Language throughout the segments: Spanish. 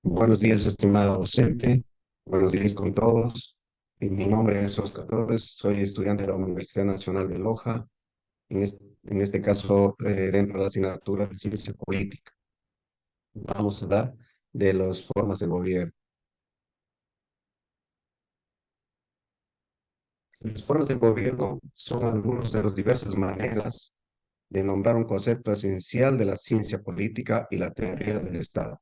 Buenos días, estimado docente. Buenos días con todos. Mi nombre es Oscar Torres, soy estudiante de la Universidad Nacional de Loja, en este caso dentro de la asignatura de Ciencia Política. Vamos a hablar de las formas de gobierno. Las formas de gobierno son algunas de las diversas maneras de nombrar un concepto esencial de la ciencia política y la teoría del Estado,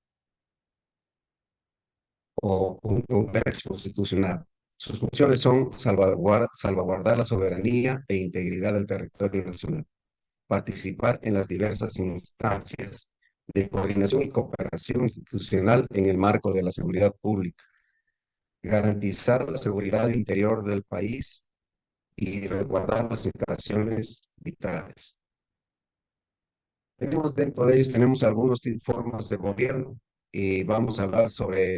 o un derecho constitucional. Sus funciones son salvaguardar la soberanía e integridad del territorio nacional, participar en las diversas instancias de coordinación y cooperación institucional en el marco de la seguridad pública, garantizar la seguridad interior del país y resguardar las instalaciones vitales. Dentro de ellos tenemos algunas formas de gobierno y vamos a hablar sobre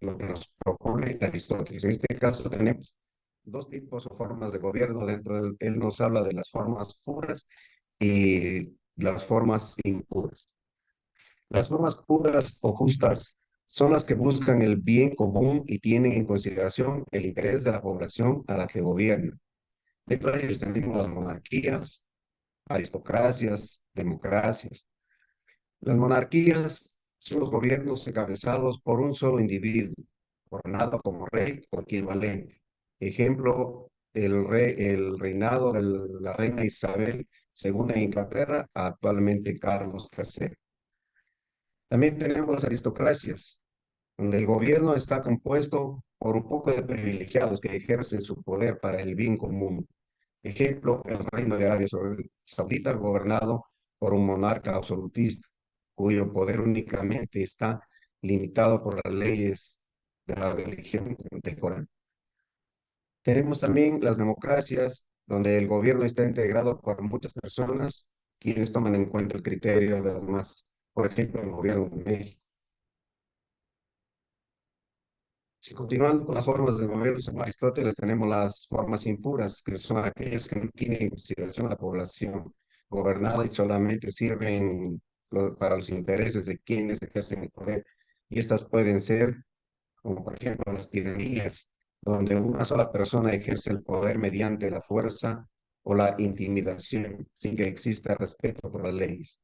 lo que nos propone Aristóteles. En este caso tenemos dos tipos o formas de gobierno. Él nos habla de las formas puras y las formas impuras. Las formas puras o justas son las que buscan el bien común y tienen en consideración el interés de la población a la que gobiernan. Dentro de ellos tenemos las monarquías, aristocracias, democracias. Las monarquías son los gobiernos encabezados por un solo individuo, coronado como rey o equivalente. Ejemplo, el reinado de la reina Isabel II de Inglaterra, actualmente Carlos III. También tenemos las aristocracias, donde el gobierno está compuesto por un poco de privilegiados que ejercen su poder para el bien común. Ejemplo, el reino de Arabia Saudita, gobernado por un monarca absolutista, cuyo poder únicamente está limitado por las leyes de la religión del Corán. Tenemos también las democracias, donde el gobierno está integrado por muchas personas, quienes toman en cuenta el criterio de las masas. Por ejemplo, el gobierno de México. Si continuando con las formas de gobierno, según Aristóteles, tenemos las formas impuras, que son aquellas que no tienen en consideración a la población gobernada y solamente sirven para los intereses de quienes ejercen el poder. Y estas pueden ser, como por ejemplo, las tiranías, donde una sola persona ejerce el poder mediante la fuerza o la intimidación, sin que exista respeto por las leyes.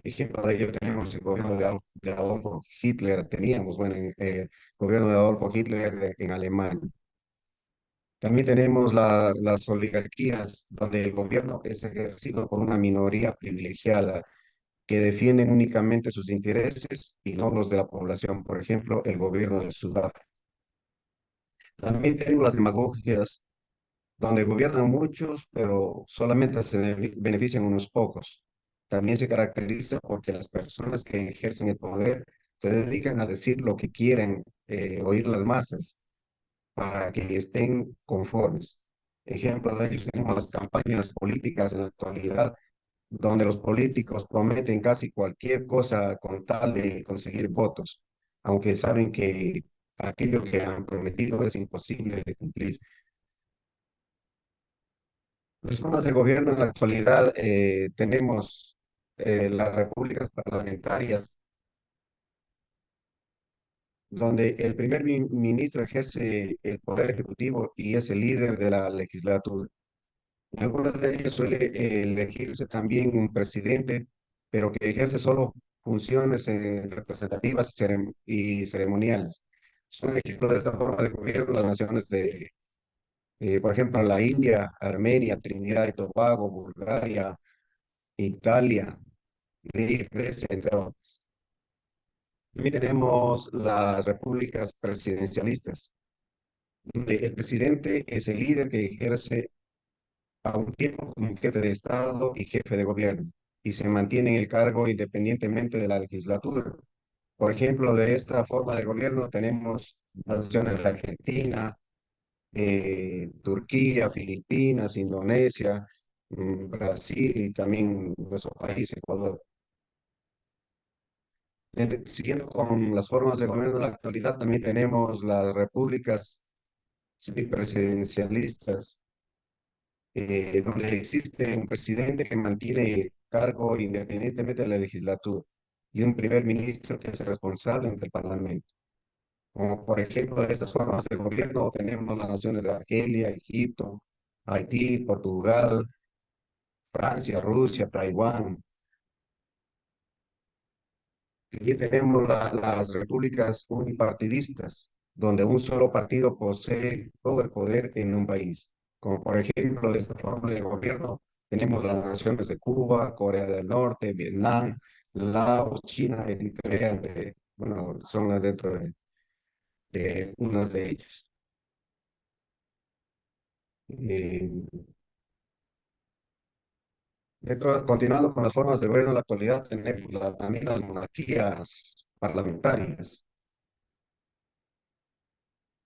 Ejemplo de ello tenemos el gobierno de Adolfo Hitler, teníamos, bueno, el gobierno de Adolfo Hitler en Alemania. También tenemos las oligarquías, donde el gobierno es ejercido por una minoría privilegiada que defienden únicamente sus intereses y no los de la población. Por ejemplo, el gobierno de Sudáfrica. También tenemos las demagogias, donde gobiernan muchos, pero solamente se benefician unos pocos. También se caracteriza porque las personas que ejercen el poder se dedican a decir lo que quieren oír las masas para que estén conformes. Ejemplo de ello tenemos las campañas políticas en la actualidad, donde los políticos prometen casi cualquier cosa con tal de conseguir votos, aunque saben que aquello que han prometido es imposible de cumplir. Las formas de gobierno en la actualidad tenemos las repúblicas parlamentarias, donde el primer ministro ejerce el poder ejecutivo y es el líder de la legislatura. En algunas de ellas suele elegirse también un presidente, pero que ejerce solo funciones representativas y ceremoniales. Son ejemplos de esta forma de gobierno las naciones por ejemplo, la India, Armenia, Trinidad y Tobago, Bulgaria, Italia, Grecia, entre otros. También tenemos las repúblicas presidencialistas, donde el presidente es el líder que ejerce a un tiempo como jefe de Estado y jefe de gobierno, y se mantiene en el cargo independientemente de la legislatura. Por ejemplo, de esta forma de gobierno tenemos las opciones de Argentina, Turquía, Filipinas, Indonesia, Brasil y también nuestro país, Ecuador. Siguiendo con las formas de gobierno de la actualidad, también tenemos las repúblicas semipresidencialistas, donde existe un presidente que mantiene el cargo independientemente de la legislatura. y un primer ministro que es responsable ante el Parlamento. Como por ejemplo, de estas formas de gobierno tenemos las naciones de Argelia, Egipto, Haití, Portugal, Francia, Rusia, Taiwán. Aquí tenemos las repúblicas unipartidistas, donde un solo partido posee todo el poder en un país. Como por ejemplo, de esta forma de gobierno, tenemos las naciones de Cuba, Corea del Norte, Vietnam, Laos, China, Eritrea, bueno, son las dentro de unas de ellas. Eh, Continuando con las formas de gobierno en la actualidad, tenemos también las monarquías parlamentarias,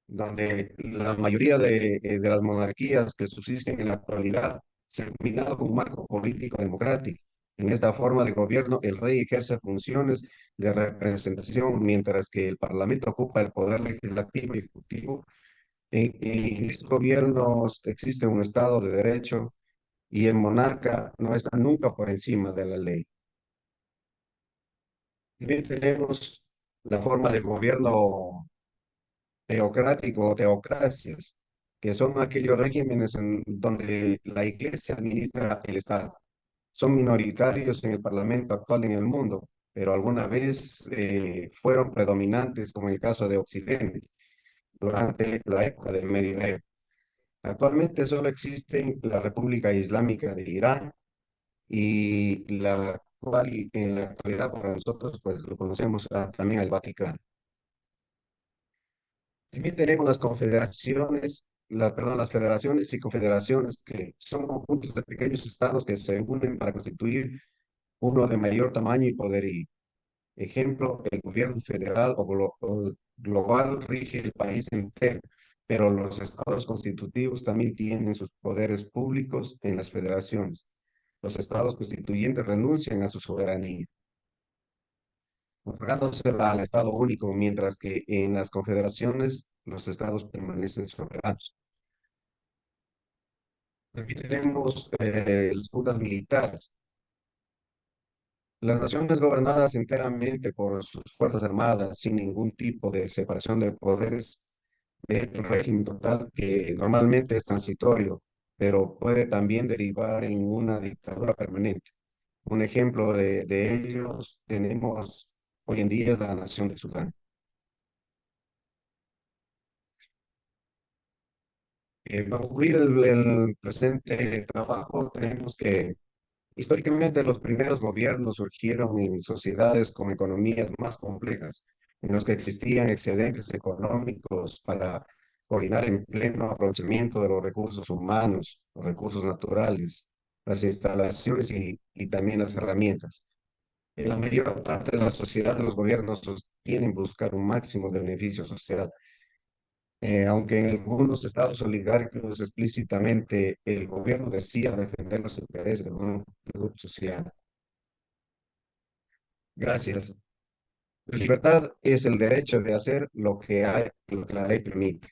donde la mayoría de las monarquías que subsisten en la actualidad se han combinado con un marco político democrático. En esta forma de gobierno, el rey ejerce funciones de representación, mientras que el parlamento ocupa el poder legislativo y ejecutivo. En estos gobiernos existe un Estado de Derecho y el monarca no está nunca por encima de la ley. También tenemos la forma de gobierno teocrático o teocracias, que son aquellos regímenes en donde la Iglesia administra el Estado. Son minoritarios en el Parlamento actual en el mundo, pero alguna vez fueron predominantes, como en el caso de Occidente, durante la época del Medioevo. Actualmente solo existen la República Islámica de Irán y la cual en la actualidad para nosotros pues lo conocemos también al Vaticano. También tenemos las confederaciones, perdón, las federaciones y confederaciones que son conjuntos de pequeños estados que se unen para constituir uno de mayor tamaño y poderío. Ejemplo, el gobierno federal o global rige el país entero, pero los estados constitutivos también tienen sus poderes públicos en las federaciones. Los estados constituyentes renuncian a su soberanía, otorgándosela al Estado único, mientras que en las confederaciones los estados permanecen soberanos. Aquí tenemos las juntas militares. Las naciones gobernadas enteramente por sus fuerzas armadas, sin ningún tipo de separación de poderes, de un régimen total que normalmente es transitorio, pero puede también derivar en una dictadura permanente. Un ejemplo de ellos tenemos hoy en día la nación de Sudán. Para concluir el presente trabajo, tenemos que históricamente los primeros gobiernos surgieron en sociedades con economías más complejas, en los que existían excedentes económicos para coordinar en pleno aprovechamiento de los recursos humanos, los recursos naturales, las instalaciones y también las herramientas. En la mayor parte de la sociedad, los gobiernos sostienen buscar un máximo de beneficio social, aunque en algunos estados oligárquicos explícitamente el gobierno decía defender los intereses de un grupo social. Gracias. La libertad es el derecho de hacer lo que la ley permite.